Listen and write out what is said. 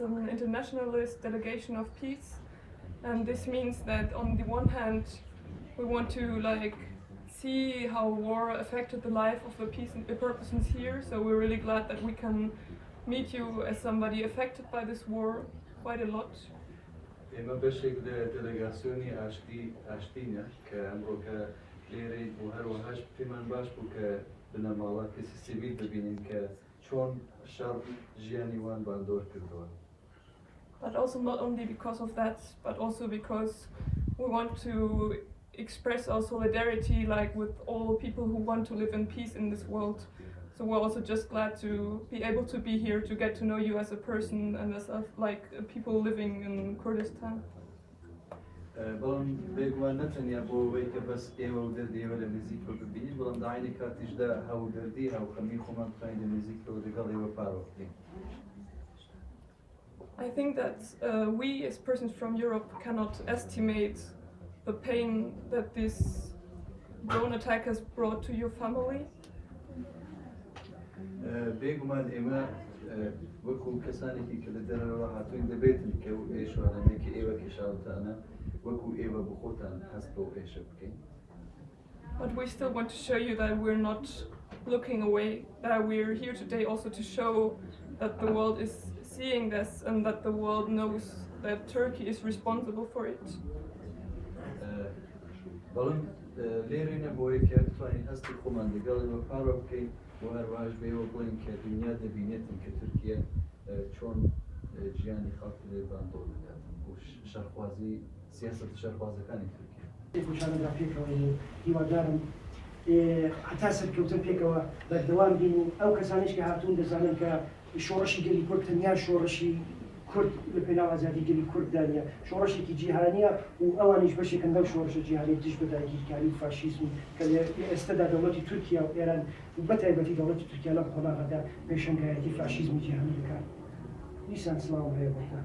an internationalist delegation of peace, and this means that on the one hand we want to see how war affected the life of the peace and the persons here, so we're really glad that we can meet you as somebody affected by this war quite a lot. ئێمە بەشێک لە دەلەگاسیۆنی ئاشتینە کە ئەمڕۆکە لێرەی و هەروەهاش پێمان باش بوو کە بنەماڵە کەسی سیڤیل ببینین کە چۆن شەڕ ژیانی وان باندۆر کردووە. But also not only because of that, but also because we want to express our solidarity with all people who want to live in peace in this world. So we're also just glad to be able to be here, to get to know you as a person and as people living in Kurdistan. بەڵام بێگومان نەتەنیا بۆ ئەوەی کە بەس ئێوە و دەردێوە لە نزیکەوە ببینین، بەڵام داعینی کاتیشدا هەودەردی هاوخەمی خۆمان بخواین لە نزیکەوە لەگەڵ ئێوە پارۆ بکەین. I think that we as persons from Europe cannot estimate the pain that this drone attack has brought to your family. بێگومان ئێمە وەکو کەسانێکی کە لە دەرەوە هاتوین دەبێتن کە ئێشوانەمێکی ئێوە کێشاوتانە وەکو ئێوە بخۆتان هەست بۆ ئێشە بکەین. But we still want to show you that we're not looking away, that we're here today also to show that the world is seeing this and that the world knows that Turkey is responsible for it. بەڵام لێرەینە بۆیە کە بتوانین هەستی خۆمان لەگەڵ ئێوە پارۆ بکەین بۆ هەروەهاش بێەوە بڵێن کە دنیا دەبینێتن کە تورکیا چۆن ژیانی خەڵکی لێ باندۆر دەکات و شەڕخوازی سیاسەت شەڕخوازەکانی تورکیا. خۆشانەدا پێکەوە هیوادارم هەتا سەرکەوتن پێکەوە بەردەوام بین و ئەو کەسانیش کە هاتوون دەزانن کە شۆڕشی گەلی کورد تەنیا شۆڕشی کورد لە پێناو ئازادی گەلی کورددا نیە، شۆڕشێکی جیهانیە و ئەوانیش بەشێکن لەو شۆڕشە جیهانی دژ بە داگیرکاری و فاشیزم کە لە ئێستادا دەوڵەتی تورکیا و ئێران و بەتایبەتی دەوڵەتی تورکیا لەم قۆناغەدا پێشەنگایەتی فاشیزمی جیهانی دەکات. دیسان سڵاو هەیە بۆتان.